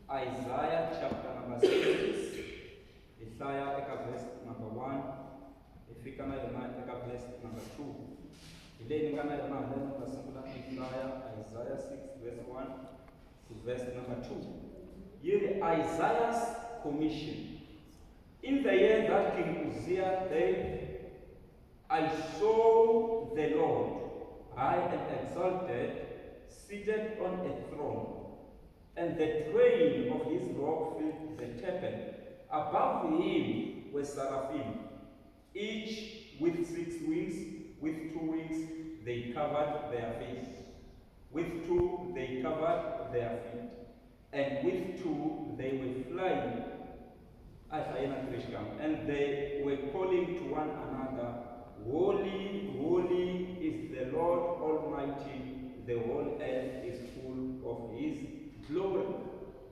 Isaiah chapter number 6, Isaiah verse number 1, ifika na yona verse number 2. Ile ningana yona leo tunasoma Isaiah 6 verse 1 to verse number 2. Here Isaiah's commission. In the year that King Uzziah died, I saw the Lord high and exalted, seated on a throne, and the train of his robe filled the temple. Above him were seraphim, each with 6 wings. With 2 wings they covered their faces, with 2 they covered their feet, and with 2 they were flying. And they were calling to one another, Holy, holy is the Lord Almighty, the whole earth is full of his glory.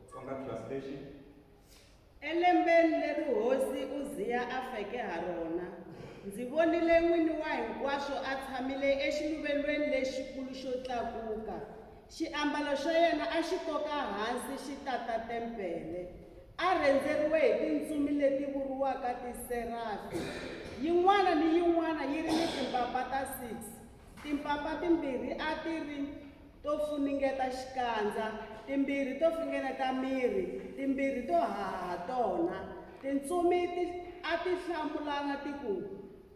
From that translation. Elembeni leri hosi Uzziya a feke ha rona, ndzi vonile n'wini wa hinkwaswo a tshamile exiluvelweni lexikulu xo tlakuka. Xiambalo xa yena a xi koka hansi xi tata tempele. A rhendzeriwe hi tintsumi leti vuriwaka tiserafi. Yin'wana ni yin'wana yi ri ni timpapa ta 6. Timpapa timbirhi a ti ri to funingeta xikandza, timbirhi to funengeta miri, timbirhi to haha tona. Tintsumi a ti hlamulana ti ku,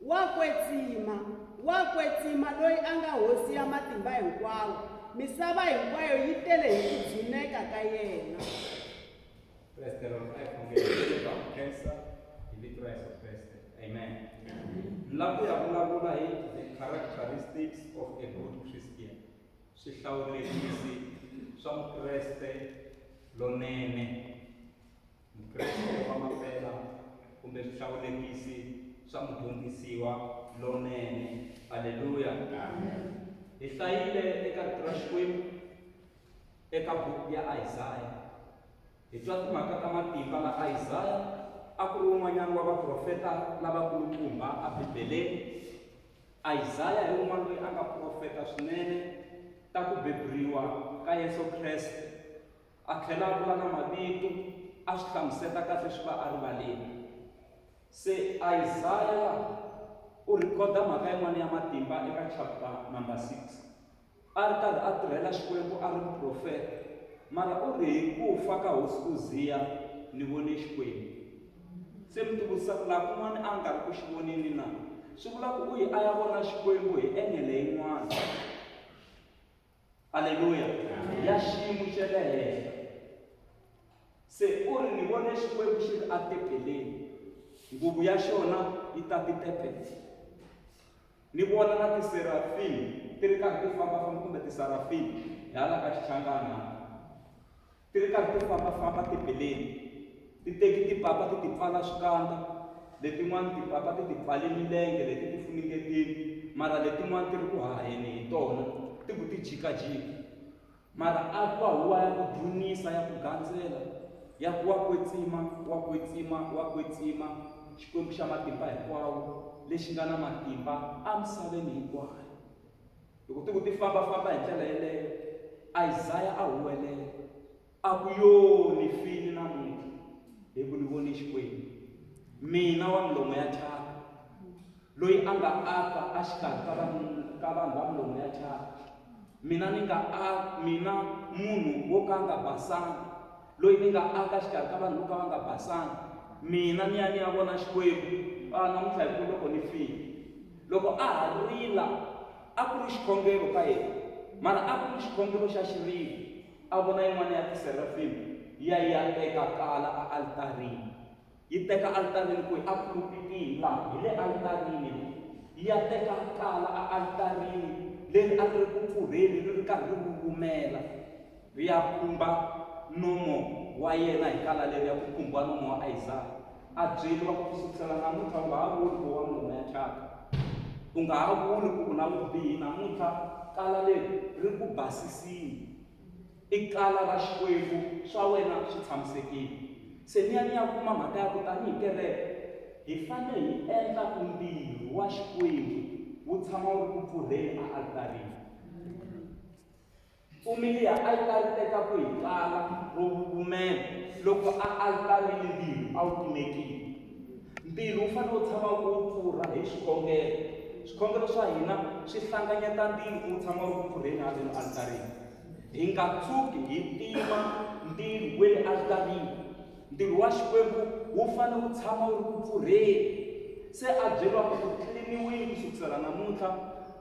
wa kwetsima loyi a nga hosi ya matimba hinkwawo. Misava hinkwayo yi tele hi ku dzuneka ka yena. Praise the Lord. I forget about cancer, illiterate of Christ. Amen. Lapo ya vulavula hi the characteristics of a good Christian. Swihlawulekisi swa Mukreste lonene. Mukreste wa mampela kumbe swihlawulekisi swa mudyondzisiwa lonene. Hallelujah. Amen. Hi hlayile eka Xikwembu eka buku ya Isaiah. Hi twa timhaka ta matimba la Isaiah a ku ri wun'wanyana wa vaprofeta lavakulukumba a Bibeleni. Isaiah hi wun'wana loyi a nga profeta swinene ta ku beburiwa ka Yesu Kreste. A tlhela a vula na mavito a swi hlamuseta kahle swi va a rivaleni. Se Isaiah u rhikoda mhaka yin'wana ya matimba eka chapter number 6. A ri karhi a tirhela Xikwembu a ri muprofeta, mara u ri hi ku fa ka hosi Uzziya ni vone Xikwembu. Se mi tivutisa ku laha kun'wana a nga ri ku xi voneni na, swi vula ku u yi a ya vona Xikwembu hi engele yin'wana. Haleluya. Ya xiyimo xa le henhla. Se u ri ni vone Xikwembu xi ri atempeleni, nguvu ya xona yi ta titempele. Ni vona na tiserafini ti ri karhi ti fambafamba kumbe tisarafini hala ka xichangana. Ti ri karhi ti fambafamba tempeleni. Ti teki tipapa ti pfala swikandza, letin'wana tipapa ti pfale milenge leti ti funengetini, mara letin'wana ti ri ku haheni hi tona ti ku ti jikajika. Mara a twa huwa ya ku dzunisa, ya ku gandzela, ya ku wa kwetsima Xikwembu xa matimba hinkwawo lexi nga na matimba emisaveni hinkwayo. Loko ti ku ti fambafamba hi ndlela yeleyo, Isaiah a huwelela a ku yoni fini namuntlha hi ku ni vone Xikwembu, mina wa milomo ya thyaka loyi a nga aka exikarhi ka vanhu va milomo ya thyaka. Mina munhu wo ka a nga basanga loyi ni nga aka exikarhi ka vanhu vo ka va nga basanga. Mina ni ya vona Xikwembu namuntlha hi ku loko ni file. Loko a ha rila a ku ri xikhongelo ka yena, mara a ku ri xikhongelo xa xirilo. A vona yin'wana ya tiserafini ya teka kala a altarini, yi teka altarini ku a pulpitini laha hi le altarini, ya teka kala a altarini leri a ri ku pfurheni ri ri karhi ri rhumela, ri ya khumba nomo wa yena hi kala leri ya ku khumba nomo wa Isaiah. A byeliwa ku kusukela namuntlha u nga ha vuli ku wa milomo ya thyaka, u nga ha vuli ku u na vubihi. Namuntlha kala leri ri ku basisile, i kala ra Xikwembu, swa wena swi tshamisekile. Se ni ya kuma mhaka ya ku tanihi kereke hi fanele hi endla ku ntirho wa Xikwembu wu tshama wu ri ku pfurheni a altarini. Umiliya a yi teka ku hi kala ro vuvumela loko a altarile mbilu a wu timekile. Mbilu wu fanele wu tshama wu pfurha hi swikhongelo. Swikhongelo swa hina swi hlanganyeta mbilu ku wu tshama wu pfurheni haleni altarini. Hi nga tshuki hi tima mbilu we le altarini. Ntirho wa Xikwembu wu fanele wu tshama wu ri ku pfurheni. Se a byeriwa ku tliliniwile kusukisela namuntlha,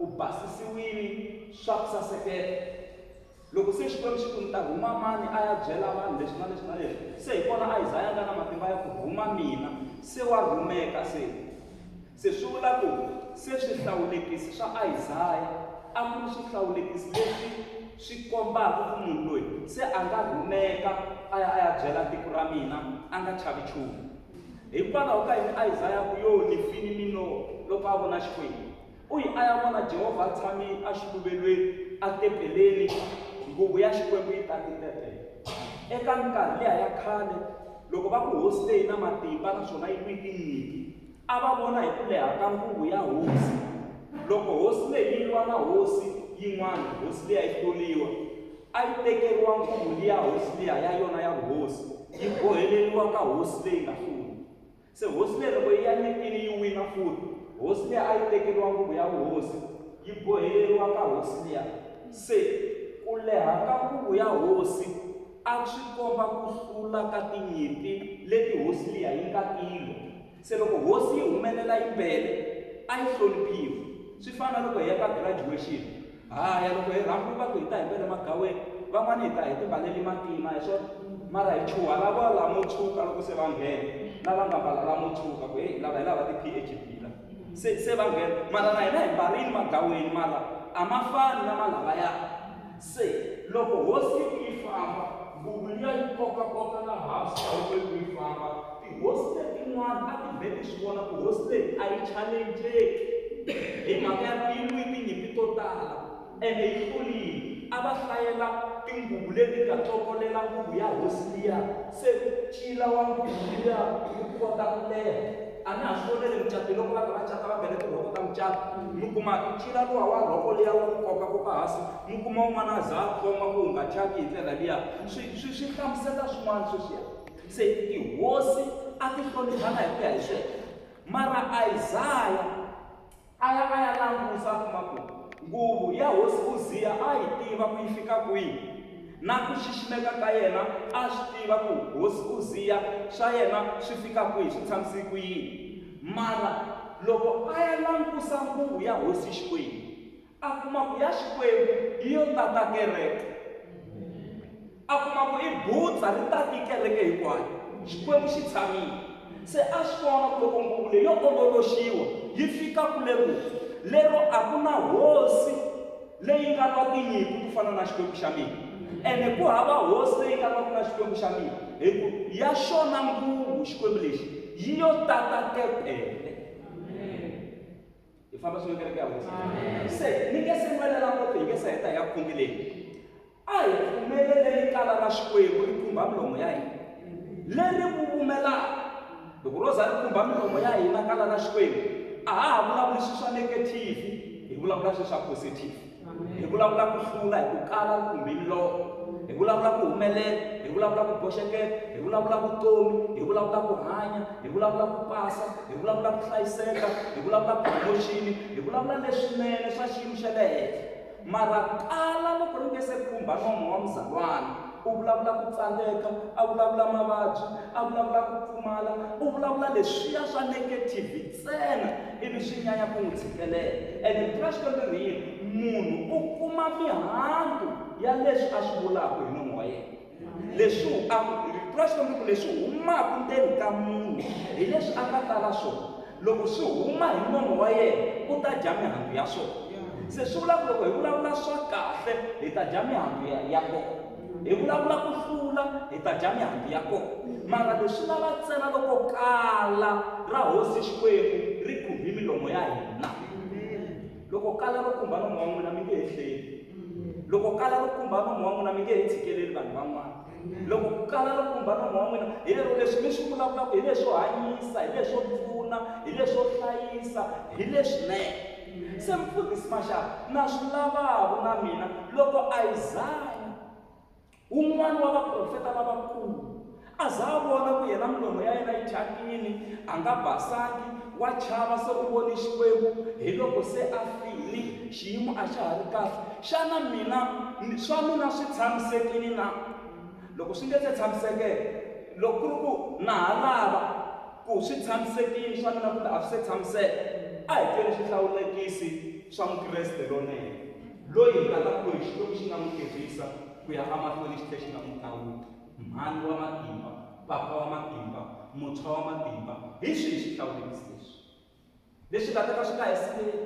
u basisiwile swa ku sasekela. Loko se Xikwembu xi ku ni ta huma mani a ya byela vanhu leswi na leswi na leswi, se hi kona Isaya a nga na matimba ya ku huma mina, se wa rhumeka se swi vula ku se swihlawulekisi swa Isaya a ku ri swihlawulekisi leswi swi kombaka ku munhu loyi se a nga rhumeka a ya byela tiko ra mina a nga chavi nchumu. Hikwalaho ka yini Isaya ku yo ni fini mino loko a vona Xikwembu, u yi a ya vona Jehovha tshami a xiluvelweni a tempeleni, nguvu ya Xikwembu yi tatitele. Eka nkarhi liya ya khale loko va ku hosi leyi na matimba naswona yi lwi tinyimpi, a va vona hi ku leha ka nguvu ya hosi. Loko hosi leyi yi lwa na hosi yin'wana, hosi liya yi hloliwa, a yi tekeriwa nguvu liya hosi liya ya yona ya vuhosi yi boheleliwa ka hosi leyi nga hluli. Se hosi leyi loko yi ya nyekini yi wina futhi, hosi liya a yi tekeriwa nguvu ya vuhosi yi boheleriwa ka hosi liya. Se ku leha ka nguvu ya hosi a swi komba ku hlula ka tinyimpi leti hosi liya yi nga tilo. Se loko hosi yi humelela yi mbele a yi hloniphiwa. Swi fana loko hi ya ka graduation, haya loko hi rhambiwa ku hi ta hi mbele magaweni, van'wana hi ta hi timbaleli matima hi swona, mara hi chuha lava lamo tshuka loko se va nghena, lava nga mbala lamo tshuka ku hey lava hi lava ti-PhD la se va nghena, mara na hina hi mbarile magaweni mara a ma fani na malavaya. Se loko hosi yi famba, nguvu liya yi kokakoka na hansi a wu yi famba, tihosi letin'wana a ti vheti swi vona ku hosi leyi a yi challenge-eki hi mhaka ya ku yi lwi tinyimpi to tala ende yi hlulile. A va hlayela tinguvu leti nga tsokolela nguvu ya hosi liya, se ncila wa nguvu liya wu kota ku leha. A na ha swi vonele mucati loko va ka va cata va bele tirhoko ta mucato, mi kuma ncila luwa wa rhoko liya wu koka koka hansi, mi kuma un'wana a za a khoma ku nga cati hi ndlela liya. Swi hlamusela swin'wana sweswiya. Se tihosi a ti hloniphana hi ku ya hi sweswo, mara Isaya a ya langusa kuma ku nguvu ya hosi Uziya a yi tiva ku yi fika kwihi, na ku xiximeka ka yena a swi tiva ku hosi Uziya swa yena swi fika kwihi, swi tshamisi ku yini. Mara loko a ya langusa nguvu ya hosi Xikwembu a kuma ku ya Xikwembu hi yo tata kereke, a kuma ku i butsa ri tati kereke hinkwayo, Xikwembu xi tshamile. Se a swi vona ku loko nguvu leyi yo ololoxiwa yi fika lero a ku na hosi leyi nga lwa tinyimpi ku fana na Xikwembu xa mina, ene ku hava hosi leyi nga lwaka na Xikwembu xa mina, hi ku ya xona nguvu Xikwembu lexi yi yo tata tepele. Hi famba swin'we kereke ya hosi. Se ni nge se n'welela ngopfu hi nge se heta hi ya khongeleni. A hi pfumeleleni kala ra Xikwembu ri khumba milomo ya hina leri vuvumelaka. Loko ro za ri khumba milomo ya hina kala ra Xikwembu, a ha vulavuli swilo swa negative, hi vulavula swilo swa positive. Hi vulavula ku hlula hi ku kala ri khumbi milomo, hi vulavula ku humelela, hi vulavula ku boxekela, hi vulavula vutomi, hi vulavula ku hanya, hi vulavula ku pasa, hi vulavula ku hlayiseka, hi vulavula promotion, hi vulavula leswinene swa xiyimo xa le henhla. Mara kala loko ri nge se khumba nomo wa muzalwana, u vulavula ku tsandzeka, a vulavula mavabyi, a vulavula ku pfumala, u vulavula leswiya swa negative ntsena, ivi swi nyanya ku n'wi tshikelela. Ene tika Xikwembu ri yini, munhu u kuma mihandzu ya leswi a swi vulaka hi nomo wa yena. Leswi tika Xikwembu ku leswi humaka ndzeni ka munhu hi leswi a nga tala swona, loko swi huma hi nomo wa yena u ta dya mihandzu ya swona. Se swi vula ku loko hi vulavula swa kahle hi ta dya mihandzu ya kona, hi vulavula ku hlula hi ta dya mihandzu ya kona. Mara leswi lava ntsena loko kala ra hosi Xikwembu ri khumbi milomo ya hina. Loko kala ro khumba nomo wa n'wina mi nge he hleli, loko kala ro khumba nomo wa n'wina mi nge he tshikeleli vanhu van'wana, loko kala ro khumba nomo wa n'wina hi lero leswi mi swi vulavulaka hi leswo hanyisa, hi leswo pfuna, hi leswo hlayisa, hi leswinene. Se mfundhisi Mashaka na swi lavaka na mina loko Isaya un'wana wa vaprofeta lavakulu a za a vona ku yena milomo ya yena yi thyakini a nga basangi wa chava se u voni Xikwembu hi loko se a file xiyimo a xa ha ri kahle xana swa mina swi tshamisekile na loko swi nge se tshamisekeke loko ku ri ku na ha lava ku swi tshamisekile swa mina kumbe a swi se tshamiseka a hi tweni swihlawulekisi swa mukreste lonene loyi hi nga ta ku hi xikwembu xi nga n'wi tirhisa ku ya amahlweni xi tlhe xi nga n'wi hlawuli mhani wa matimba papa wa matimba muntshwa wa matimba hi swihi swihlawulekisi leswi nga ta ka swi nga hi siveli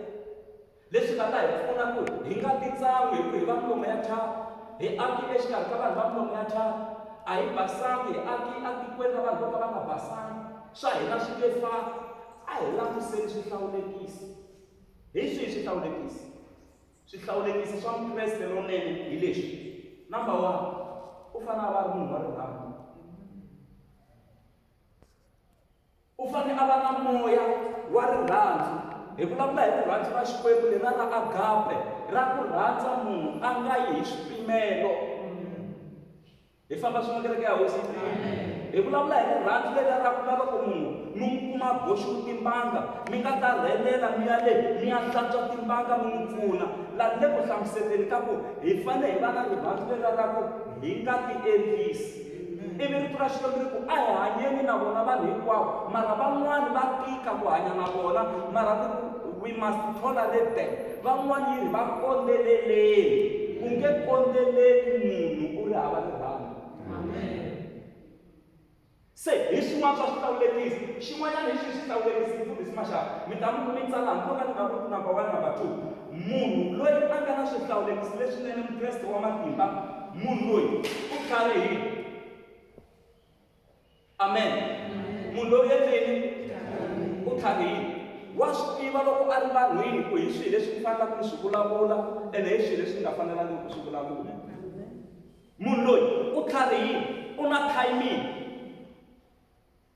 leswi nga ta hi pfuna ku hi nga titsan'wi hi ku hi va milomo ya thyaka hi aki exikarhi ka vanhu va milomo ya thyaka a hi basangi hi aki etikweni ra vanhu vo ka va nga basangi swa hina swi nge fani a hi langutiseni swihlawulekisi hi swihi swihlawulekisi swihlawulekisi swa mukreste lonene hi leswi number 1 u fanele a va ri munhu wa rirhandzu u fanele a va na moya wa rirhandzu hi vulavula hi rirhandzu ra Xikwembu leri ra agape ra ku rhandza munhu a nga yi hi swipimelo hi famba swin'we kereke ya hosi hi vulavula hi rirhandzu leri ra ku lava ku munhu mi n'wi kuma boxiwi timbanga mi nga karhelela mi ya le mi ya hlantswa timbanga mi n'wi pfuna laha le ku hlamuseleni ka ku hi fanele hi va na rirhandzu leri ra ku hi nga ti endlisi ivi rito ra Xikwembu ri ku a hi hanyeni na vona vanhu hinkwavo mara van'wani va tika ku hanya na vona mara we must tolerate them van'wani yiri va kondeleleni u nge kondeleli munhu u ri hava rirhandzu se hi swin'wana swa swihlawulekisi xin'wanyana hi swi swihlawulekisi mfundhisi Maxaka mi ta mi tsala nkoka ni nga ku number 1 number 2 munhu loyi a nga na swihlawulekisi leswinene mukreste wa matimba munhu loyi u tlharihile amen munhu loyi endleni u tlharihile wa swi tiva loko a ri vanhwini ku hi swihi leswi fanelaka ku swi vulavula ene hi swihi leswi nga fanelangi ku swi vulavula munhu loyi u tlharihile u na timing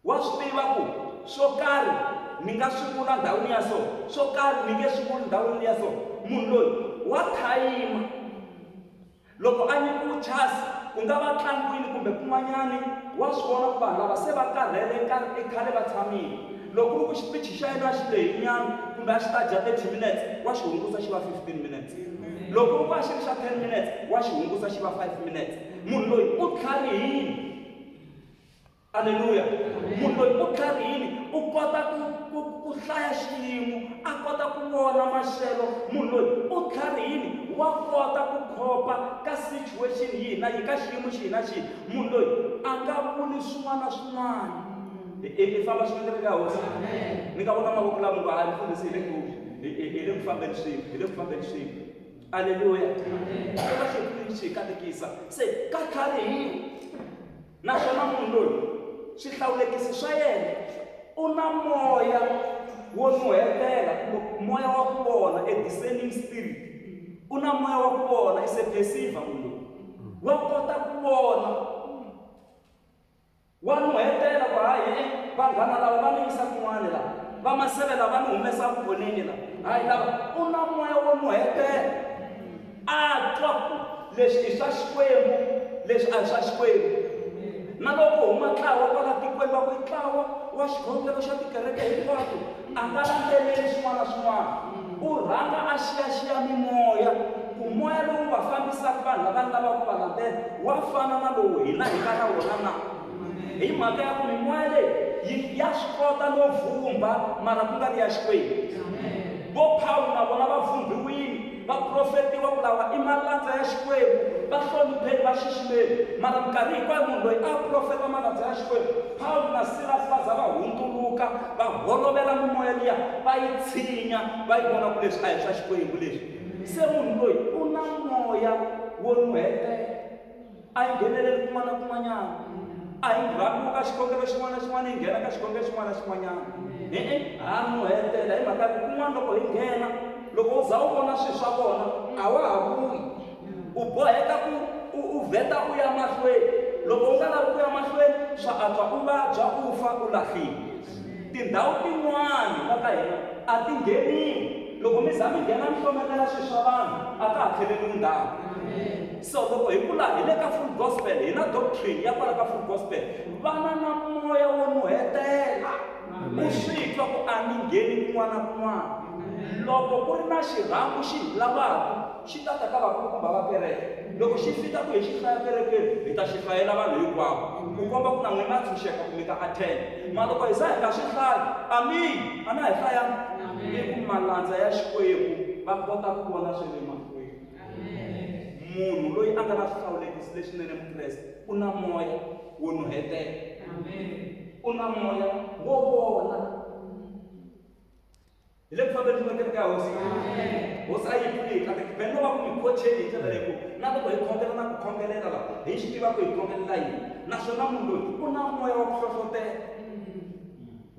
wa swi tiva ku swo karhi ni nga swi vula ndhawini ya so swo karhi ni nge swi vuli ndhawini ya so munhu loyi wa thayima loko a nyikiwe chance ku nga va tlangwini kumbe kun'wanyani wa swi vona ku vanhu lava se va karhele i khale va tshamile loko ku ri ku xipichi xa yena xi lehinyana kumbe a xi ta dya 30 minutes wa xi hungusa xi va 15 minutes loko ku va xi ri xa 10 minutes wa xi hungusa xi va 5 minutes munhu loyi u tlharihile aleluya munhu loyi u tlharihile u kota ku hlaya xiyimo a kota ku vona maxelo munhu loyi u tlharihile wa kota ku khopa ka situation yihi na yihi ka xiyimo xihi na xihi munhu loyi a nga vuli swin'wana na swin'wana hi famba swin'we ka hosi ni nga vona mavoko lama nga ha mfundhisi hi le ku fambeni swin'we hi le ku fambeni swin'we aleluya eka xi katekisa se ka tlharihile naswona munhu loyi swihlawulekisi swa yena u na moya wo nuhetela moya wa ku vona a discerning spirit u na moya wa ku vona is a perceiver munhu wa kota ku vona wa nuhetela ku hayi vanghana lava va ni yisa kun'wana lava va maseve lava ni humesa ku voneni lava hayi lava u na moya wo nuhetela a twa ku leswi i swa Xikwembu leswi a hi swa Xikwembu na loko huma ntlawa kwala tikweni va ku i ntlawa wa xikhongelo xa tikereke hinkwato a nga landzeleli swin'wana na swin'wana u rhanga a xiyaxiya mimoya ku moya lowu va fambisaka vanhu lava lava ku va landzela wa fana na lowu hina hi nga na wona na hi mhaka ya ku mimoya leyi ya swi kota no vhumba mara ku nga ri ya Xikwembu vo Pawulo na vona va vhumbiwile va profetiwa ku lava i malandza ya Xikwembu va hlonipheni va xiximeni mara minkarhi hinkwayo munhu loyi a profeta malandza ya Xikwembu Pawulo na Silas va za va hundzuluka va holovela mimoya liya va yi tshinya va yi vona ku leswi a hi swa Xikwembu leswi se munhu loyi u na moya wo nuhetela a yi ngheneleli kun'wana na kun'wanyana a hi rhambi ka xikhongelo xin'wana na xin'wana hi nghena ka xikhongelo xin'wana na xin'wanyana ha nuhetela hi mhaka kun'wana loko hi nghena loko u za u vona swilo swa vona a wa ha vuyi u boheka ku u vheta u ya mahlweni loko u nga lavi ku ya mahlweni swa antswa u vabya u fa u lahlile tindhawu tin'wani va ka hina a ti ngheniwi loko mi za mi nghena mi hlometela swilo swa vanhu a ka ha tlheleliwi ndhawu So loko hi kula hi le ka full gospel hi na doctrine ya kwala ka full gospel vana na moya wo nuhetela u swi twa ku a ni ngheni kun'wana na kun'wana loko ku ri na xirhambu xi hi lavaka xi ta ta ka vakulukumba va kereke loko xi fika ku hi xi hlaya kerekeni hi ta xi hlayela vanhu hinkwavo ku komba ku na n'wina a tshunxeka ku mi ka attend mara loko hi za hi nga swi hlayi amin a na hi hlayanga i ku malandza ya xikwembu va kota ku vona swi le mahlweni munhu loyi a nga na swihlawulekisi leswinene mukreste u na moya wo nuhetela u na moya wo vona hi le ku fambeni kereke ya hosi hosi a yi pfulika vhene va ku mi khocheni hi ndlela leyi ku na loko hi khongela na ku khongelela la hi swi tiva ku hi khongelela yini naswona munhu loyi u na moya wa ku hlohlotela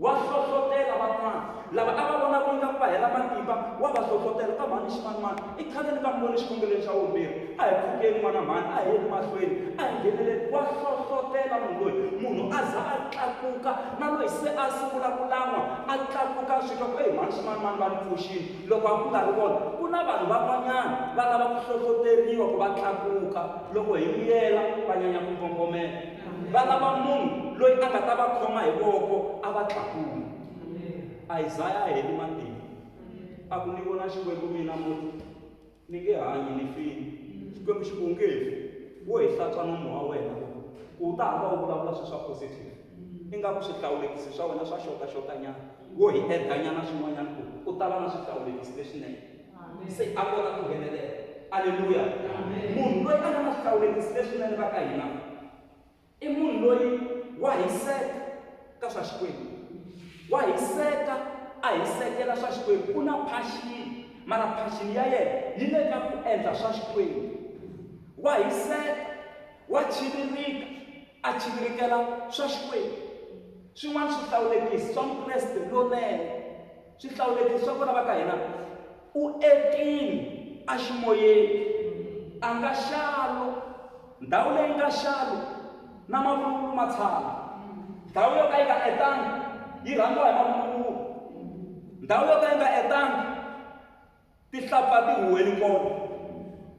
wa hlohlotela van'wana lava a va vona ku nga va hela matimba wa va hlohlotela ka mhani ximanimani i khale ni ka mi voni xikhongelweni xa vumbirhi a hi pfukeni n'wana mhani a hi yeli mahlweni a hi ngheneleli wa hlohlotela munhu loyi munhu a za a tlakuka na loyi se a sungula ku lan'wa a tlakuka swi twa ku mhani ximanimani va ni pfuxini loko a ku nga ri vona ku na vanhu van'wanyana va lava ku hlohloteriwa ku va tlakuka loko hi vuyela va nyanya ku kongomela va lava munhu loyi a nga ta va khoma hi voko a va tlakuka Isaiah heli matimba a ku ni vona xikwembu mina muti ni nge hanyi ni fini xikwembu xi ku nge fi wo hi hlantswa nomo wa wena ku ta hamba u vulavula swilo swa positive ingaku swihlawulekisi swa wena swa xotaxotanyana wo hi edanyana swin'wanyana ku ta va na swihlawulekisi leswinene se a kota ku nghenelela aleluya munhu loyi a nga na swihlawulekisi leswinene va ka hina i munhu loyi wa hiseka ka swa xikwembu wa hiseka a hisekela swa xikwembu ku na passion mara passion ya yena yi le ka ku endla swa xikwembu wa hiseka wa chivirika a chivirikela swa xikwembu swin'wana swihlawulekisi swa mukreste lonene swihlawulekisi swa kona va ka hina u etini a ximoyeni a nga xalo ndhawu leyi nga xalo na mavuluvulu ma tshama ndhawu yo ka yi nga etangi yi rhangiwa hi mavuluvulu ndhawu yo ka yi nga etangi tihlapfa ti huweli kona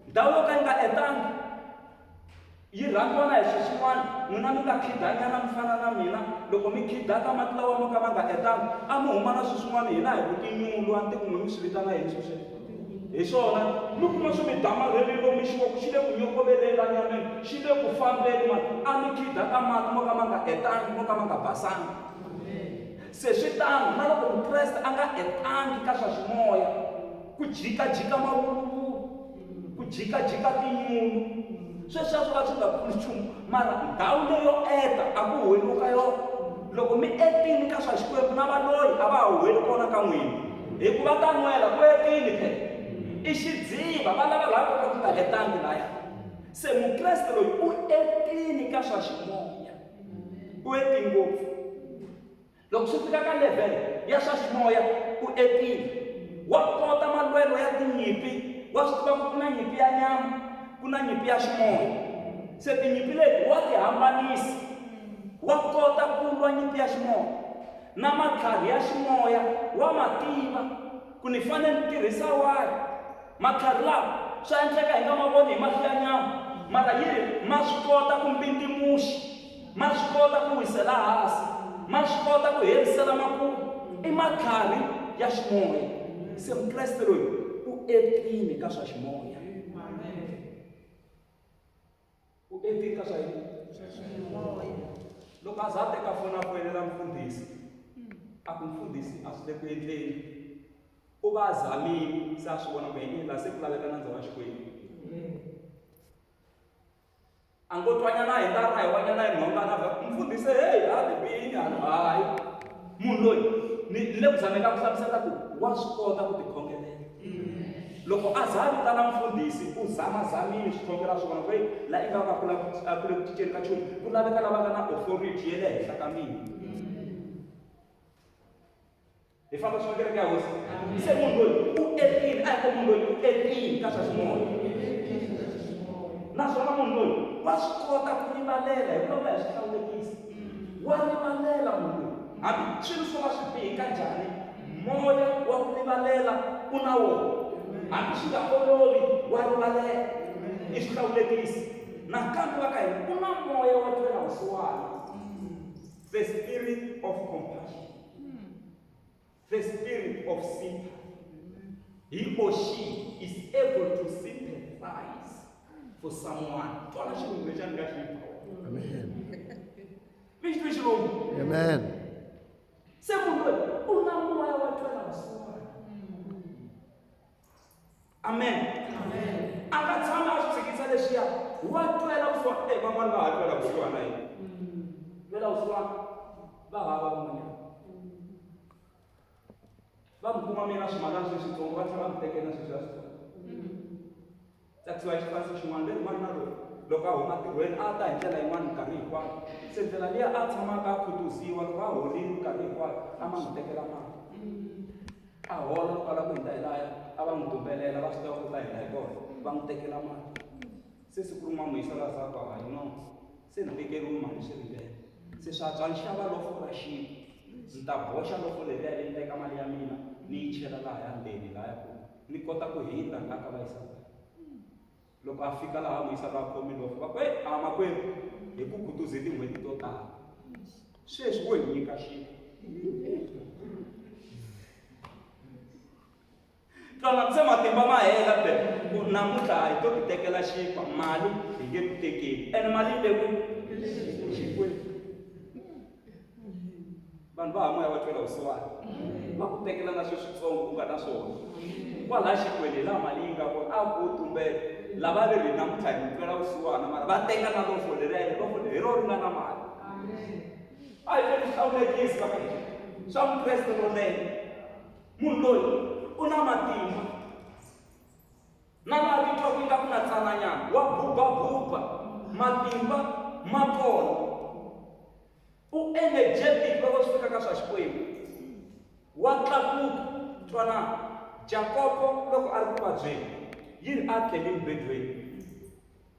ndhawu yo ka yi nga etangi yi rhangiwa na hi swilo swin'wana n'wina mi nga khidanyana mi fana na mina loko mi khidaka mati lawa mo ka ma nga etangi a mi huma na swilo swin'wana hina hi ku tinyulu a ni tiku n'wi mi swi vitana hi sweswe hi swona mi kuma swi mi damarhelilo mi xivoku xi le ku nyokoveleni nyameni xi le ku fambeni mani a mi khidaka mati mo ka ma nga etangi mo ka ma nga basanga se swi tano na loko mukreste a nga etangi ka swa ximoya ku jikajika mavuluvulu ku jikajika tinyungu sweswiya swi va swi nga pfuni nchumu mara ndhawu leyo eta a ku huweliwi ka yona loko mi etini ka swa xikwembu na valoyi a va ha huweli kona ka n'wina hikuva ta nwela ku etini phela i xidziva va lava laha kona ku nga etangi laya se mukreste loyi u etini ka swa ximoya u etini ngopfu loko swi fika ka level ya swa ximoya u etini wa kota malwelo ya tinyimpi wa swi tiva ku ku na nyimpi ya nyama ku na nyimpi ya ximoya se tinyimpi leti wa ti hambanisa wa kota ku lwa nyimpi ya ximoya na matlhari ya ximoya wa mativa ku ni fanele ni tirhisa wahi matlhari lawa swa endleka hi nga ma voni hi mahlo ya nyama mara yiri ma swi kota ku mbindzimuxa ma swi kota ku wisela hansi ma swi kota ku herisela makumu i matlhari ya ximoya se mukreste loyi u etini ka swa ximoya u etini ka swa ximoya loko a za a teka foni a foyinela mfundhisi a ku mfundhisi a swi le ku endleni u va a zamile se a swi vona ku endla se ku laveka nandza wa xikwembu a ngo twanyana hi ndara hi wanyana hi nhongana mfundhisi heyi a ti bini hayi munhu loyi ni le ku zameka ku hlamusela ku wa swi kota ku tikhongelela loko a za a vitana mfundhisi u zamazamile swikhongela swi vona ku la i nga ka ku le ku tikeni ka nchumu ku laveka lava nga na authority ya le henhla ka mina hi famba swi kereke ya hosi se munhu loyi u etini a hi ko munhu loyi u etini ka swa ximoya naswona munhu loyi wa swi kota ku rivalela hi vulavula hi swihlawulekisi wa rivalela munhu loyi hambi swilo swo va swi bihika njhani moya wa ku rivalela u na wona hambi swi nga olovi wa rivalela I swihlawulekisi. Nakambe va ka hina ku na moya wa twela vusiwana. The spirit of compassion. The spirit of sympathy. He or she is able to sympathize for someone. Twala xilungu lexi a ni nga xi yipha. Amen. Mi xi twi xilungu? Amen. Se munhu loyi u na moya wa twela vusiwana. Amen. A nga tshama a swi tshikisa leswiya wa twela vusiwana. Van'wani va ha twela vusiwana yini? Twela vusiwana va hava van'wanyana. Va mi kuma mina swimalana sweswitsongo va tlhela va mi tekela sweswiya switsongo. Tsakisiwa hi xifaniso xin'wana leri mani na loyi loko a huma tirhweni a ta hi ndlela yin'wana nkarhi hinkwayo. Se ndlela liya a tshamaka a khutuziwa loko a horile nkarhi hinkwayo a ma n'wi tekela mali. A hola loko a lava ku hindza hi laya a va n'wi dumbelela va swi tiva ku ta hina hi kona va n'wi tekela mali. Se siku rin'wana muyisa la zaka hayi no se ni tekeriwe mali swi ri se swa antswa ni xava lofo ra xipo ni ta boxa lofo leriya leyi teka mali ya mina ni yi chela laha ya ndzeni laya ku ni kota ku hindza aka va yisa loko a fika laha muyisa va khomi lofo va ku a makwerhu hi ku khutuze tin'hweti to tala sweswi wo hi nyika xipo twana se matimba ma hela be ku namuntlha hi to ti tekela xipa mali hi nge ti tekeli ene mali yi le ku xikwembu vanhu va ha moya va twela vusiwana va ku tekela na sweswitsongo ku nga na swona kwalaha xikwele laha mali yi nga kona a ku tumbela lava ve ri namuntlha hi twela vusiwana mara va teka na lofo leriya lofo hi ro ri nga na mali a hi tweli xihlawulekisi va ka swa mukreste lonene munhu loyi u na matimba na laha ti twa ku nga ku na tsananyana wa bubabuba matimba ma kona u energetic loko swi fika ka swa xikwembu wa tlakuka twana Jakobo loko a ri ku vabyeni yini a tlele mbedweni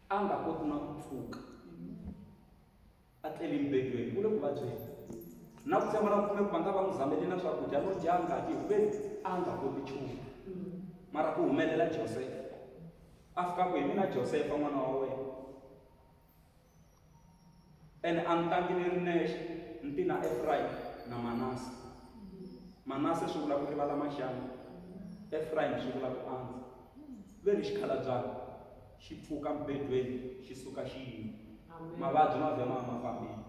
a nga koti na ku pfuka a tlele mbedweni u le ku vabyeni na ku tshemba na kume ku va nga va n'wi zamele na swakudya no dya ngati hikuveni a nga koti nchumu mara ku humelela Josefa a fika ku hi mina Josefa n'wana wa wena ene a ni tangile ri nexe ni ti na Efraim na Manase. Manase swi vula ku rivala maxanga Efraim swi vula ku andza ve ri xikhalabyanyi xi pfuka mbedweni xi suka xi yima mavabyi ma vhe ma fambile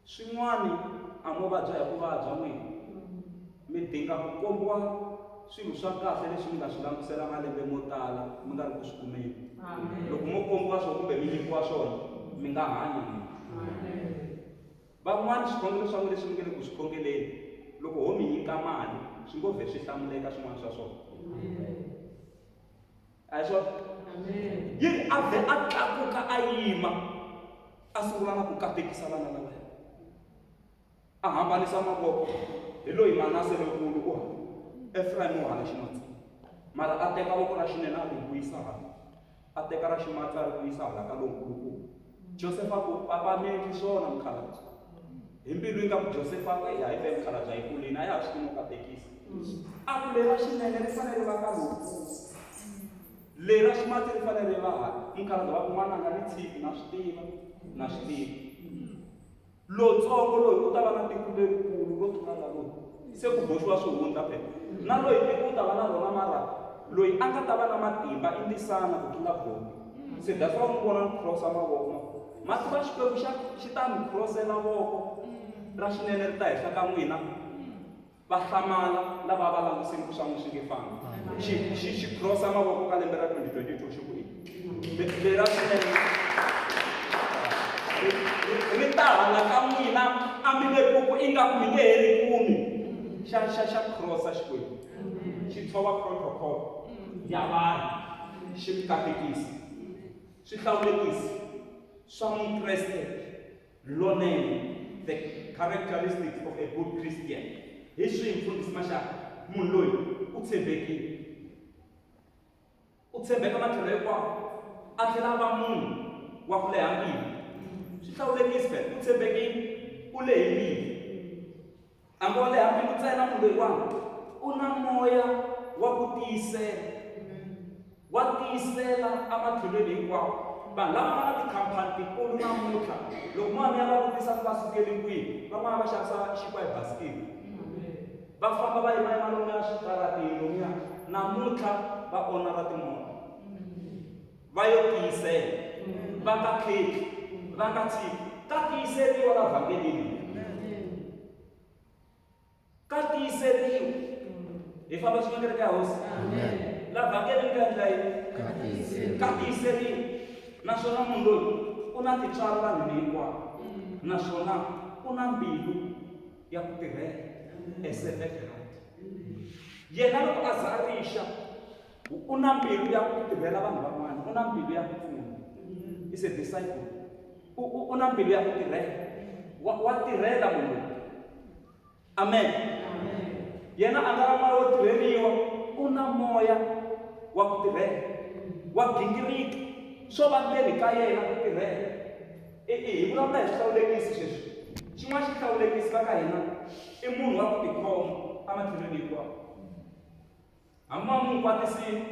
swin'wani a mo vabya hi ku vabya n'wina mi dinga ku kombiwa swilo swa kahle leswi mi nga swi langutisela malembe mo tala mi nga ri ku swi kumeni loko mo kombiwa swo kumbe mi nyikiwa swona mi nga hanyi van'wani swikhongelo swa n'wina leswi mi nge le ku swi khongeleni loko ho mi nyika mali swi ngo vhe swi hlamuleka swin'wana swa swona a hi swona yini a vhe a tlakuka a yima a sungula na ku katekisa vana lavaya a hambanisa mavoko hi loyi Manase lokulu u hala Efraim u hala ximatsini mara a teka voko ra xinene a ri vuyisa hala a teka ra ximatsi a ri vuyisa hala ka lonkulunkulu Josefa ku papa mi endli swona mukhalabye hi mbilu yi nga ku Josefa ya hi ve mukhalabye hi kulini a ya ha swi timo katekisa a ku lera xinene ri fanele va ka lonkulu lera ximatsi ri fanele va hala mukhalabye wa kun'wana a nga ni tshipi na swi tiva na swi tiva lotsongo loyi u ta va na tiko lerikulu ro tlula na loyi se ku boxiwa swihundla phela na loyi tiko u ta va na rona mara loyi a nga ta va na matimba i ndisana ku tlula gome se that's why n'wi vona ni crossa mavoko mati va xikwembu xi ta mi crossela voko ra xinene ri ta henhla ka n'wina va hlamala lava va langutisini ku swa n'wi swi nge fambi xi crossa mavoko ka lembe ra 2022 xi ku lera xinene ri ta hala ka n'wina a mi le kuku i nga ku mi nge heri kumi xa crossa xikwembu xi tshova protocol ya vanhu xi mi katekisa swihlawulekisi swa mukreste lonene the characteristics of a good Christian hi swihi mfundhisi maxaka munhu loyi u tshembekile u tshembeka matlhelo hinkwawo a tlhela va munhu wa ku leha mbilu swihlawulekisi phela u tshembekile u lehe mbilu a ngo leha mbilu ntsena munhu loyiwani u na moya wa ku tiyisela wa tiyisela ematlhelweni hinkwawo. Vanhu lava nga na tikhampani tikulu namuntlha loko mani ya va vutisa ku va sukeli kwihi, van'wana va xavisa xinkwa hi basikili, va famba va yima lomuya switaratini lomuya, namuntlha va onara timovha, va yo tiyisela, va nga kheti, va nga tshiki, ka tiyiseriwa la vhangelini, ka tiyiseriwa. Hi famba swin'we kereke ya hosi, la vhangelini ka endla yini? Ka tiyiseriwa. Naswona munhu loyi u na tintswalo vanhu hinkwavo, naswona u na mbilu ya ku tirhela eservant. Yena loko a za a rixa u na mbilu ya ku tirhela vanhu van'wana, u na mbilu ya ku pfuna. Is a disciple. U na mbilu ya ku tirhela, wa tirhela munhu. Amen. Yena a nga ri moya wo tirheriwa, u na moya wa ku tirhela, wa gingirika. Swo va ndzeni ka yena ku tirhela. Hi vulavula hi swihlawulekisi sweswi. Xin'wana xihlawulekisi va ka hina i munhu wa ku tikhoma ematlhelweni hinkwawo. Hambi va n'wi kwatisile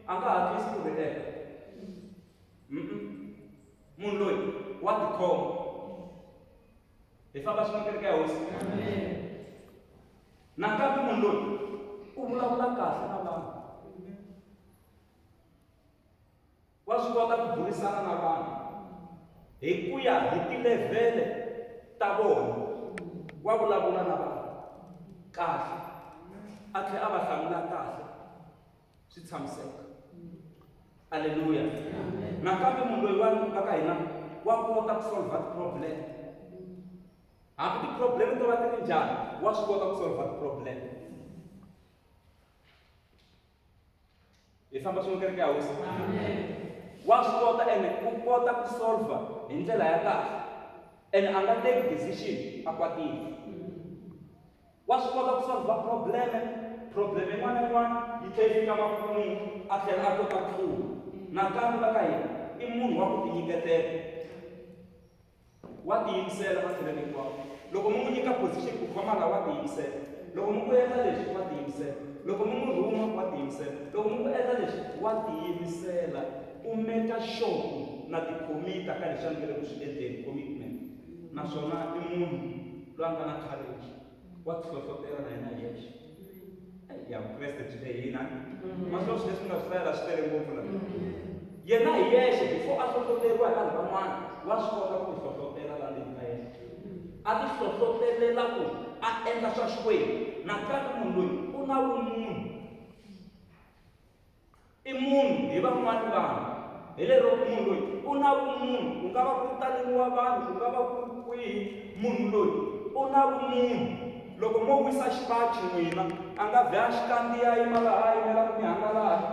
a nga hatlisi ku rileka. Munhu loyi wa tikhoma. Hi famba swin'we kereke ya hosi. Nakambe munhu loyi u vulavula kahle na vanhu. Wa swi kota ku burisana na vanhu hi ku ya hi tilevhele ta vona, wa vulavula na vanhu kahle, a tlhela a va hlamula kahle, swi tshamiseka. Aleluya. Nakambe munhu loyi wa ka hina wa kota ku solva ti-problem. Hambi ti-problem to va ti ri njhani, wa swi kota ku solva ti-problem. Hi famba swin'we kereke ya hosi. Wa swi kota ene u kota ku solva hi ndlela ya kahle, ene a nga teki decision a kwatile. Wa swi kota ku solva problem yin'wana na yin'wana yi tlhela yi fika makumu, a tlhela a kota ku pfuna. Nakambe va ka hina i munhu wa ku tinyiketela, wa tiyimisela matlhelweni hinkwawo. Loko mi n'wi nyika position ku khoma laha, wa tiyimisela. Loko mi n'wi endla leswi, wa tiyimisela. Loko mi n'wi rhuma, wa tiyimisela. Loko mi n'wi endla leswi, wa tiyimisela. U meka sure na tikhomita ka leswi a nge le ku swi endleni, commitment. Naswona i munhu loyi a nga na courage, wa tihlohlotela na yena yexe. Ya Vukreste byi le hina. Maswo swi leswi nga swi hlayela swi tele ngopfu la. Yena hi yexe before a hlohloteriwa hi vanhu van'wana, wa swi kota ku hlohlotela la ndzeni ka yena. A ti hlohlotelela ku a endla swa xikwembu. Nakambe munhu loyi u na vumunhu. I munhu hi van'wana vanhu. Hi lero munhu loyi u na vumunhu, ku nga va ku taleriwa vanhu, ku nga va ku ri kwihi, munhu loyi u na vumunhu. Loko mo wisa xipachi n'wina, a nga vhe a xi kandziya yima laha a yimela ku mi hangalaka.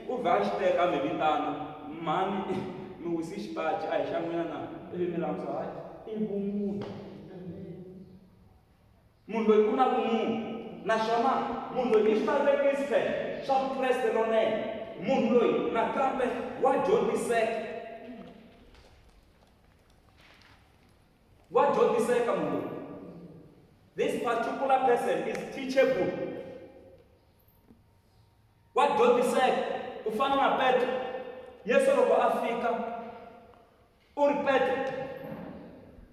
U vhe a xi teka mi vitana, mhani mi wisi xipachi a hi xa n'wina na, ivi mi langusa hayi i vumunhu. Munhu loyi u na vumunhu, naswona munhu loyi i swihlawulekisi swa Vukreste lonene. Munhu loyi nakambe wa dyondziseka, wa dyondziseka munhu loyi. This particular person is teachable. Wa dyondziseka, ku fana na Petro. Yesu loko a fika u ri Petro,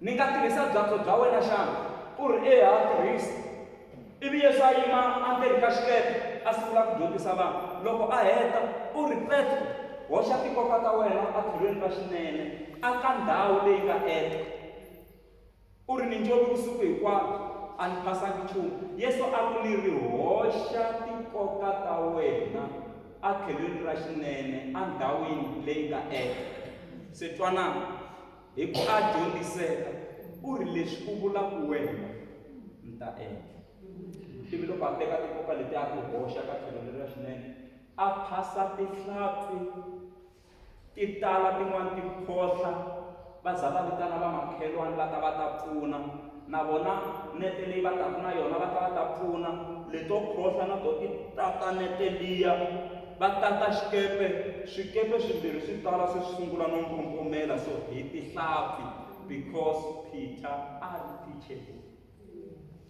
ni nga tirhisa byatso bya wena xana? U ri eya tirhisa. Ivi Yesu a yima endzeni ka xikepe a sungula ku dyondzisa vanhu. Loko a heta u ri Petro, hoxa tinkoka ta wena etlhelweni ra xinene aka ndhawu leyi nga eka. U ri ni njovi kusuku hinkwato a ni pasanga nchumu. Yesu a ku ni ri hoxa tinkoka ta wena etlhelweni ra xinene endhawini leyi nga eka. Se twanana, hi ku a dyondziseka u ri leswi u vulaka wena ni ta endla. Ivi loko a teka tinkoka leti a ti hoxa ka tlhelo leri ra xinene, a phasa tihlampfi ti tala, tin'wana ti khohla. Va za va vitana va makhelwani va ta va ta pfuna, na vona nete leyi va taka na yona va ta va ta pfuna. Leto khohla na to ti tata nete liya, va tata swikepe swimbirhi swi tala se swi sungula no nkompomela. So hi tihlampfi, because Peter a ri teachable,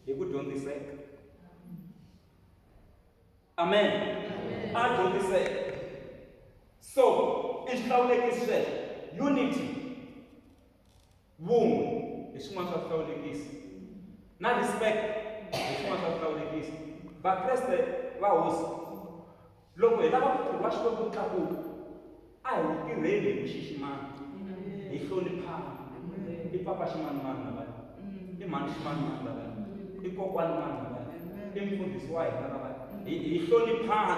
hi ku dyondziseka. Amen. A dyondziseka. So i xihlawulekisi sweswo unity vun'we hi swin'wana swa swihlawulekisi na respect hi swin'wana swa swihlawulekisi. Vakreste va hosi loko hi lava ku tirhiwa Xikwembu tlakuka a hi tirheni hi ku xiximana hi hloniphana. I papa ximanimani lavaya, i mhani ximanimani lavaya, i kokwani mani lavaya, i mfundhisi wa hina lavaya, hi hloniphana.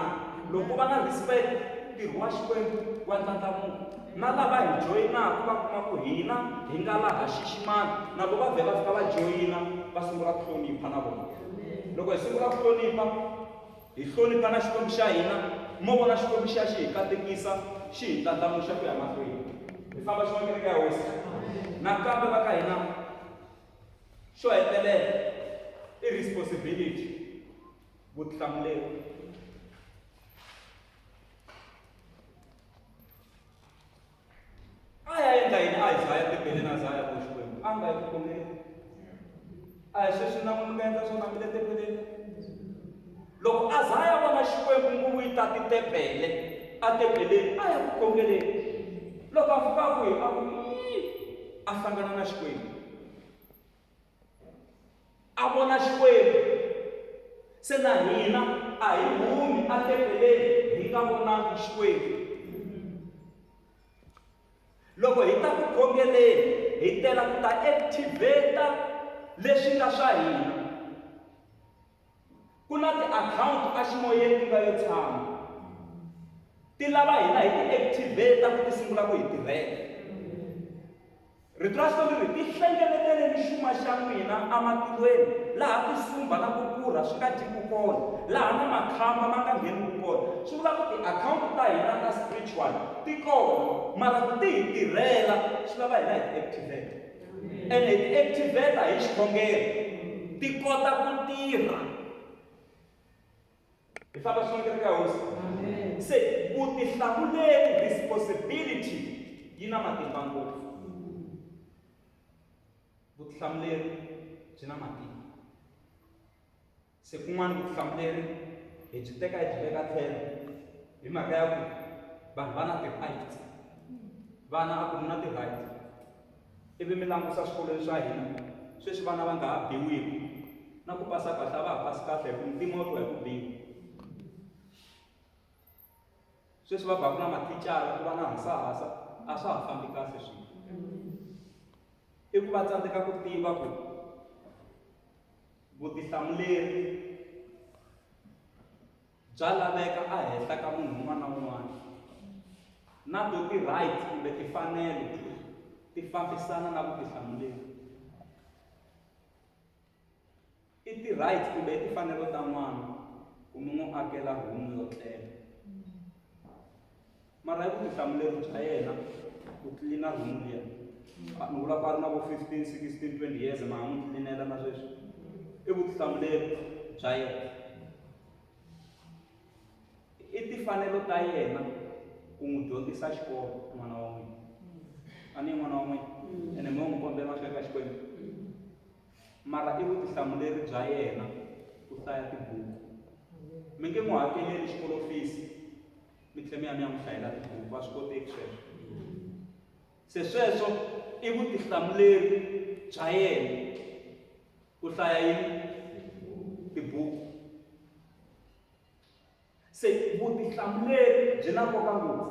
Loko va na respect ntirho wa Xikwembu wa ndlandlamuka. Na lava hi joyinaka va kuma ku hina hi nga laha xiximana, na loko va vhela fika va joyina va sungula ku hlonipha na vona. Loko hi sungula ku hlonipha, hi hlonipha na Xikwembu xa hina, mo vona Xikwembu xa xi hi katekisa xi hi ndlandlamuxa ku ya mahlweni. Hi famba xin'we kereke ya hosi. Nakambe va ka hina xo hetelela i responsibility, vutihlamuleri. A ya endla yini Isaya tebeleni na Isaya vo Xikwembu? A nga yi ku khomeni. A hi sweswi na n'wina nga endla swona mi le tebeleni. Loko Isaya vona Xikwembu nguvu yi ta titebele atebeleni, a ya ku khongeleni. Loko a fika kwihi a hlangana na Xikwembu, a vona Xikwembu. Se na hina a hi humi atebeleni hi nga vonangi Xikwembu. Loko hi ta ku khongeleni hi tela ku ta activate leswi nga swa hina. Ku na ti-account a ximoyeni ti nga yo tshama, ti lava hina hi ti-activate ku ti sungula ku hi tirhela. Rito ra Xikwembu ti hlengeletele xuma xa n'wina ematilweni, laha tisumba na ku kurha swi nga dyiku kona, laha na makhamba ma nga ngheniku kona. Swi vula ku ti-account ta hina ta spiritual ti kona, mara ku ti hi tirhela swi lava hina hi ti-activate. Ene hi ti-activate hi xikhongelo, ti kota ku tirha. Hi famba swin'we kereke ya hosi. Se vutihlamuleri, responsibility yi na matimba ngopfu. Vutihlamuleri byi na matimba. Se kun'wana vutihlamuleri hi byi teka hi byi veka tlhelo hi mhaka ya ku vanhu va na ti-rights. Vana a ku ri na ti-rights. Ivi mi langusa swikolweni swa hina sweswi vana va nga ha biwiki na ku pasa kahle a va ha pasi kahle hi ku mpimo wa ku hi ku biwa. Sweswi va baku na mathicara ku va na hasahasa a swa ha fambi kahle swilo. I ku va tsandzeka ku tiva ku vutihlamuleri bya laveka a henhla ka munhu un'wana na un'wana. Na to ti-rights kumbe timfanelo ti fambisana na vutihlamuleri. I ti-rights kumbe timfanelo ta n'wana ku mi n'wi akela room yo tlela. Mara hi vutihlamuleri bya yena ku tlilina room liya. Ni vula ku a ri na vo 15, 16, 20 years ma ha n'wi tlilinela na sweswi. I vutihlamuleri bya yena. I timfanelo ta yena ku n'wi dyondzisa xikolo n'wana wa n'wina. A ni n'wana wa n'wina ene mi n'wi kombela mahlweni ka Xikwembu. Mara i vutihlamuleri bya yena ku hlaya tibuku. Mi nge n'wi hakeleli xikolo fees, mi tlhela mi ya mi ya n'wi hlayela tibuku, a swi koteki sweswo. Se sweswo i vutihlamuleri bya yena ku hlaya yini tibuku. Se vutihlamuleri byi na nkoka ngopfu.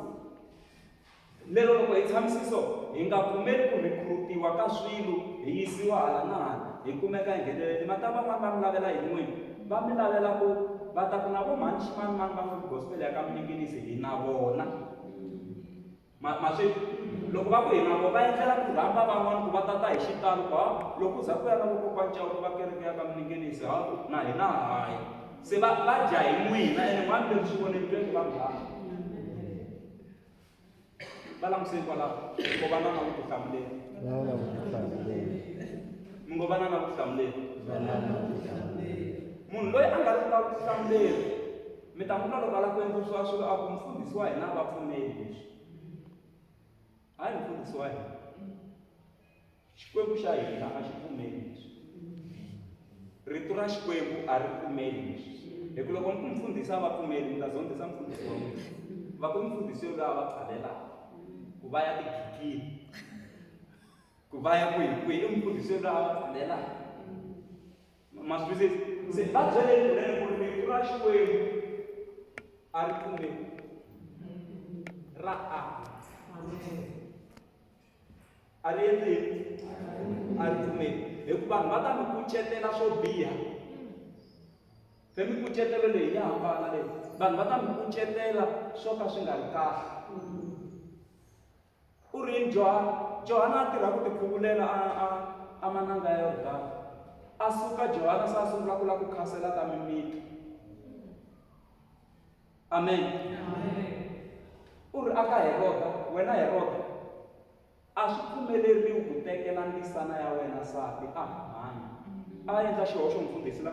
Lero loko hi tshamisisa hi nga pfumeli ku recruitiwa ka swilo hi yisiwa hala na hala, hi kumeka hi nghenelele mata van'wana va mi lavela hi n'wini, va mi lavela ku va ta ku na vo mhani ximanimani va ngo gospel ya ka Miningirisi hi na vona. Ma swi loko va ku hi na vona va endlela ku rhamba van'wana ku va tata hi xitalo ku loko u za ku ya na vakokwana Chauke va kereke ya ka Miningirisi na hina hayi. Se va dya hi n'wina ene n'wana leri swi voneni tweni va nghana. Va langutiseni kwalaho ku va na vutihlamuleri. Mi ngo va na vutihlamuleri. Munhu loyi a nga ri na vutihlamuleri mi ta vula loko a lava ku endla swilo a ku mfundhisi wa hina a va pfumeli leswi. Hayi mfundhisi wa hina. Xikwembu xa hina a xi pfumeli leswi. Rito ra Xikwembu a ri pfumeli leswi. Hi ku loko mfundhisi a va pfumeli mi ta zondzisa mfundhisi wa n'wina. va ku mfundhisi loyi va phalelaka ku va ya tigigini ku va ya kwihi i mfundhisi loyi va phalelaka ma swi twisisi se va byele kunene ku ri vito ra Xikwembu a ri pfumeli ra a ri endleni a ri pfumeli hikuva vanhu va ta mi kucetela swo biha se mikucetelo leyi ya hambana leyi vanhu va ta mi kucetela swo ka swi nga ri kahle u ri Johana a tirha ku tikhuvulela a mananga ya Yordani a suka Johana se a sungula ku la ku khasela ka mimiti amen u ri aka Heroda wena Heroda a swi pfumeleriwi ku tekela ndisana ya wena nsati a hanya a endla xihoxo mfundhisi la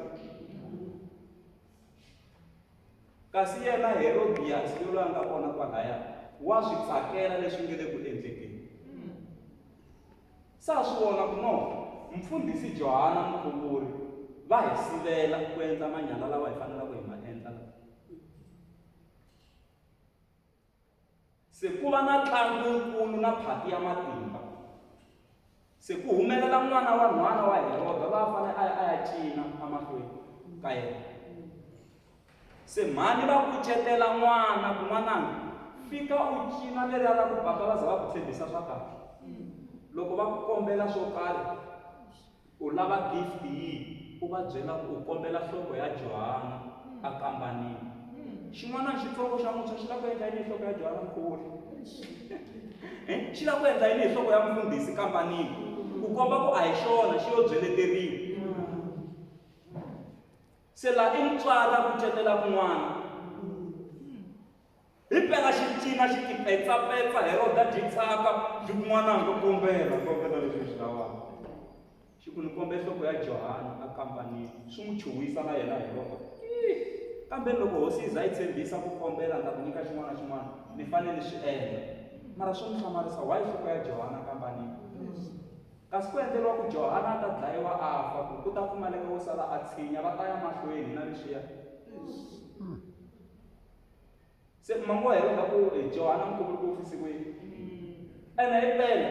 kasi yena Herodias loyi a nga kona kwalaya wa swi tsakela leswi nge le ku endlekeni sa swi vona ku no mfundhisi Johana Mkhuvuri va hi sivela ku endla manyala lawa hi fanelaka hi ma endla se ku va na ntlangu wukulu na phati ya matimba se ku humelela n'wana wa nhwana wa Heroda va fanele a ya cina emahlweni ka yena se mhani va kucetela n'wana ku n'wananga fika u cina leriya ra ku papa va za va ku tshembisa swa kahle loko va ku kombela swo karhi u lava gift yihi u va byela ku u kombela nhloko ya Johana a kambanini xin'wana xitsongo xa muntshwa xi lava ku endla yini hi nhloko ya Johana Mkhuvuri xi lava ku endla yini hi nhloko ya mfundhisi kambanini ku komba ku a hi xona xi yo byeleteriwa se la i mutswari a kucetela kun'wana hi pela xi cina xi ti petsapetsa Heroda byi tsaka byi kun'wananga kombela leswi swi lavaka xi ku ni kombe nhloko ya Johana a kambanini swi n'wi chuwisa na yena Heroda kambe loko hosi yi za yi tshembisa ku kombela nga ku nyika xin'wana na xin'wana ni fanele swi endla mara swi n'wi hlamarisa why nhloko ya Johana kambanini kasi ku endleriwa ku Johana a ta dlayiwa a fa ku ku ta pfumaleka wo sala a tshinya va ta ya mahlweni na leswiya se mango Heroda ku Johana Mkhuvuri ku fisiwile ene hi pela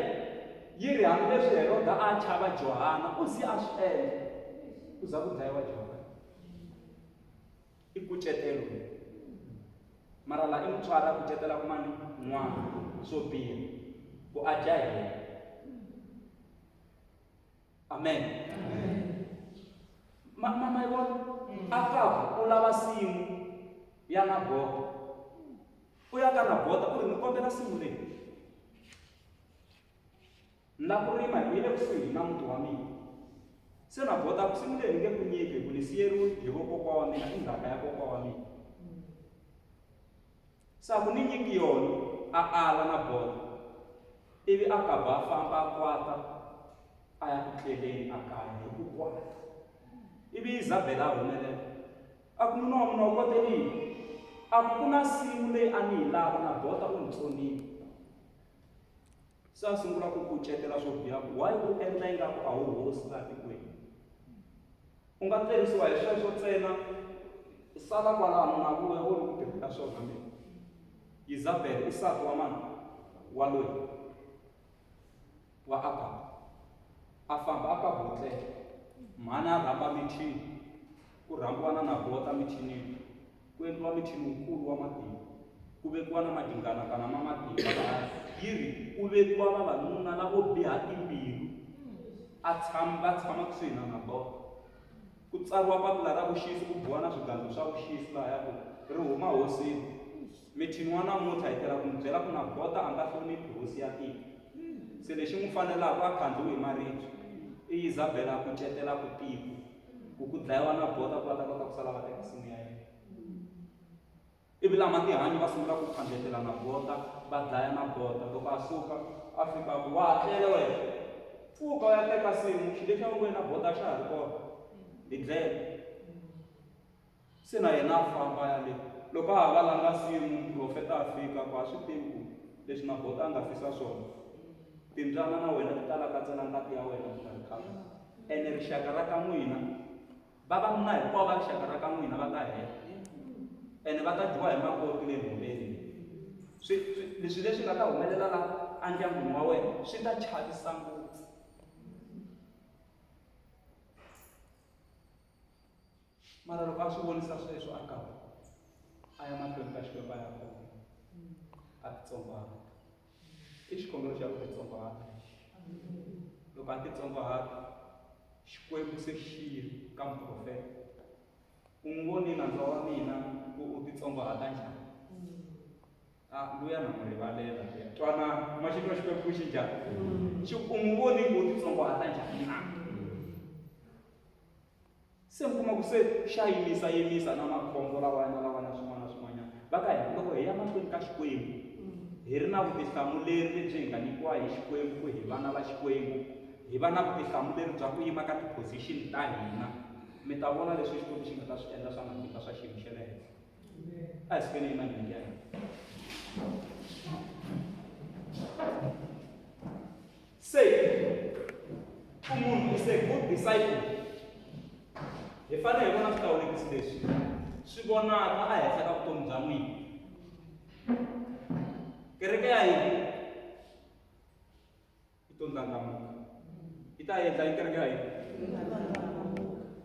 yi ri hambileswi Heroda a chava Johana u zi a swi endla ku za ku dlayiwa Johana i kucetelo mara la i mutswari a kucetela ku mani n'wana swo biha ku a dya hi yena amen mama yi vona Akabu u lava nsimu ya Nabota u ya ka Nabota ku ri ni kombela nsimu leyi ni la ku rima hi le kusuhi na muti wa mina se Nabota ku nsimu leyi ni nge ku nyiki ku ni siyeriwe hi vakokwa wa mina i ndzhaka ya kokwa wa mina sa ku ni nyiki yona a ala Nabota ivi Akabu a famba a kwata a ya ku tleleni a kaya hi ku kwata ivi Izabela a humelela a ku munhu wa mina u kotelini a ku na nsimu leyi a ni yi lava Nabota u ni tsonile se a sungula ku kucetela swo biha ku why u endla ingaku a wu hosi laha tikweni u nga tirhisiwa hi sweswo ntsena sala kwalano na vuwe u ri ku tirhela swona mina Izabela i nsati wa mani wa loyi wa Akabu a famba a ka botlela mhani a rhamba mithini ku rhambiwa na Nabota mithinini ku endliwa mithini wukulu wa matimba ku vekiwa na madingana kana ma matimba laha yi ri ku vekiwa vavanuna lavo biha timbilu va tshama kusuhi na Nabota ku tsariwa papila ra vuxisi ku biwa na swigandlo swa vuxisi laha ya ku ri huma hosini mithini wa namuntlha hi tirha ku n'wi byela ku Nabota a nga hloniphi hosi ya tiko se lexi n'wi fanelaka a khandziwi hi maribye i Izabela a kucetela ku tiko ku dlayiwa Nabota ku va ta kota ku sala va teka nsimu ya yena ivi lama tihanyi va sungula ku khandletela Nabota va dlaya Nabota loko a suka a fika ku wa tlele wena pfuka u ya teka nsimu xi lexi a ngo Nabota xa ha ri kona hi dlele se na yena a famba ya le loko a ha va langa nsimu profeta a fika ku a swi tivi ku leswi Nabota a nga fisa swona timbyana na wena ti talaka ntsena ngati ya wena swi ri khale ene rixaka ra ka n'wina vavanuna hinkwavo va rixaka ra ka n'wina va ta hela ene va ta dyiwa hi makoti le nhoveni leswi leswi nga ta humelela laha andyangwini wa wena swi ta chavisa ngopfu. Mara loko a swi vonisa sweswo a kava a ya mahlweni ka Xikwembu a ya kona a titsongahata. I xikombelo xa ku titsongahata. Loko a titsongahata Xikwembu se xi ka muprofeta, u n'wi voni nandzu wa mina ku u titsongahata njhani? Luya na n'wi rivalela twana maxito ya Xikwembu xi njhani? U n'wi voni ku u titsongahata njhani na? Se mi kuma ku se xa yimisa na makhombo lawanya swin'wana na swin'wanyana. Va ka hina loko hi ya mahlweni ka Xikwembu hi ri na vutihlamuleri lebyi hi nga nyikiwa hi Xikwembu ku hi vana va Xikwembu, hi va na vutihlamuleri bya ku yima ka tiposition ta hina, mi ta vona leswi Xikwembu xi nga ta swi endla swa matimba swa xiyimo xa le henhla. A hi sukeni yima milenge ya hina. Se munhu is a good disciple. Hi fanele hi vona swihlawulekisi leswi swi vonaka a henhla ka vutomi bya n'wina. Kereke ya hina yi to ndlandlamuka. Yi ta endla yi kereke ya hina.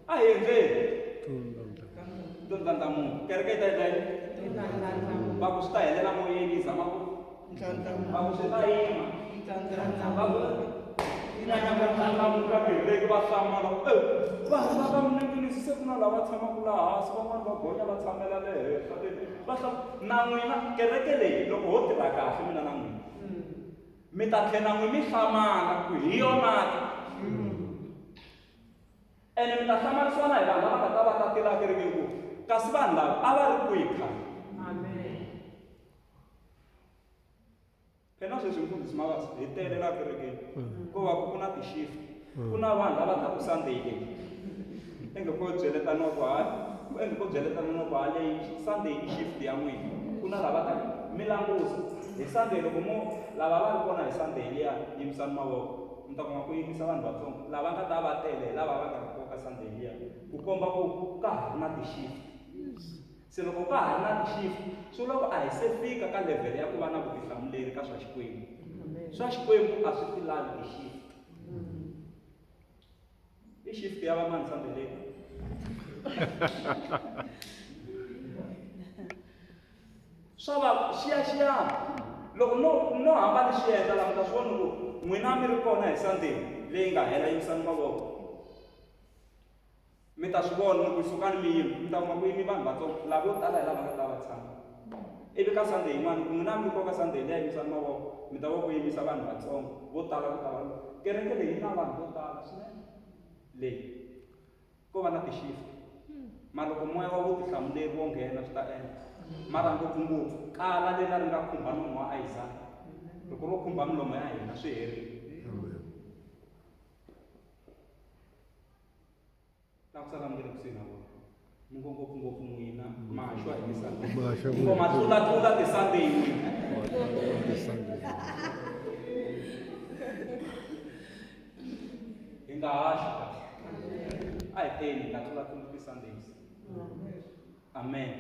A hi endleni. To ndlandlamuka. Kereke yi ta endla yini? Va ku swi ta helela moyeni yi zama ku va ku swi ta yima. Va ku nyanyaka leki va hlamala vana va minengeni se ku na lava tshamaka laha hansi, van'wana va gonya va tshamela le henhla. Na n'wina kereke leyi loko ho tirha kahle mina na n'wina mi ta tlhela n'wi mi hlamala ku hi yonaka. Ene mi ta hlamarisiwa na hi vanhu lava nga ta va ta tela kereke ku kasi vanhu lava a va ri kwihi khale. Phela sweswi mfundhisi Makazi hi tele laha kerekeni ko va ku na ti-shift. Ku na vanhu lava taka Sunday leyi enge ko byeletaniwa ku leyi Sunday i shift ya n'wina. Ku na lava ta mi langusa hi Sunday loko lava va ri kona hi Sunday liya yimisani mavoko mi ta kuma ku yimisa vanhu vatsongo lava nga ta va tele lava va nga ri koka Sunday liya ku komba ku ka ha ri na ti-shift. Se loko ka ha ri na ti-shift swi loko a hi se fika ka level ya ku va na vutihlamuleri ka swa Xikwembu. Swa Xikwembu a swi tilavi ti-shift. I shift ya vamani Sunday leyi. Swa va xiyana loko no hamba ni xi endla laha mi ta swi vona ku n'wina mi ri kona hi Sunday leyi nga hela yimisani mavoko. Mi ta swi vona loko yi sukani mi yima mi ta kuma ku yimi vanhu vatsongo lava yo tala hi lava nga ta va tshama. Ivi ka Sunday yin'wana n'wina mi ri kona ka Sunday leyi yimisani mavoko mi ta va ku yimisa vanhu vatsongo vo tala ku ta va kereke leyi na vanhu vo tala swinene leyi ko va na ti-shift. Mara loko moya wa vutihlamuleri wo nghena swi ta endla. Mara ngopfungopfu kala leri ri nga khumba nomu wa Isaac. Loko ro khumba milomo ya hina swi herile. Ta ku sala mi nge le kusuhi na vona mi ngo ngopfungopfu n'wina maxwa hi Sunday ngo matlula ti-Sunday n'wina. Hi nga haxi kahle a hi teni hi nga tlula ti-Sundays. Amen.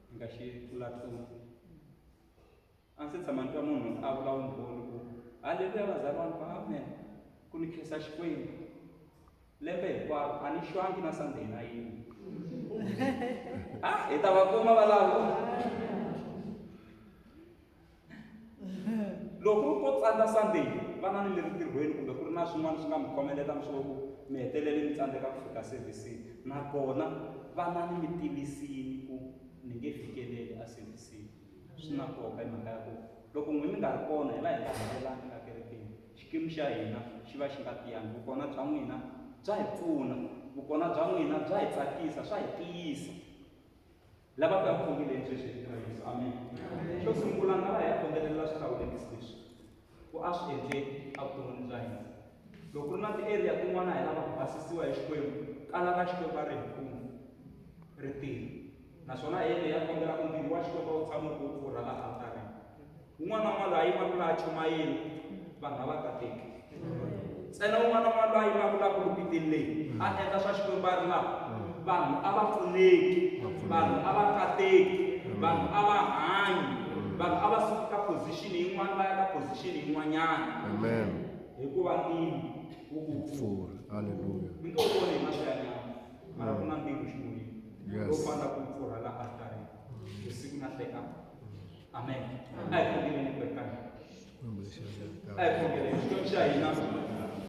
Hi nga xi tlulatluli. A ndzi tshama ni twa munhu a vula vumbhoni ku haleluya vazalwana va amen ku ni khensa Xikwembu lembe hinkwaro a ni xwangi na Sunday na yini. Hi ta va kuma valavo. Loko ko tsandza Sunday vana ni le ntirhweni kumbe ku ri na swin'wana swi nga mi khomelela mi swo ku mi hetelele mi tsandzeka ku fika servicini nakona vana ni mi tivisini ku ni nge fikeleli a servicini. Swi na nkoka hi mhaka ya ku loko n'wina mi nga ri kona hi va hi nga hanelangi ka kerekeni. Xikimu xa hina xi va xi nga tiyangi. Vukona bya n'wina bya hi pfuna, vukona bya n'wina bya hi tsakisa, swa hi tiyisa. Lava ka khongeleni sweswi hi tiva Yesu. Amen. Xo sungula nga va hi ya khongelela swihlawulekisi leswi ku a swi endleni a vuton'wini bya hina. Loko ku ri na ti-area tin'wana hi lava ku basisiwa hi Xikwembu, kala ka Xikwembu a ri hi pfuna ri tirha. Naswona hi ya kombela ku ntirho wa Xikwembu wu tshama ku pfurha laha altareni. Un'wana na un'wana loyi a yimaka laha chumayeni vanhu lava kateki. Ntsena un'wana na un'wana loyi a yimaka laha pulpitini leyi a endla swa Xikwembu a ri laha. Vanhu a va pfuneki, vanhu a va kateki, vanhu a va hanyi. vanhu a va suki ka position yin'wana va ya ka position yin'wanyana Amen. hikuva ntirho wo ku Full. Hallelujah. mi ngo voni hi mahlo ya nyama mara ku na ntirho xikolweni Yes. lowu fanela ku pfurha la altareni vusiku na nhlekani amen a hi khongeleni kwetani a hi khongeleni xikwembu xa hina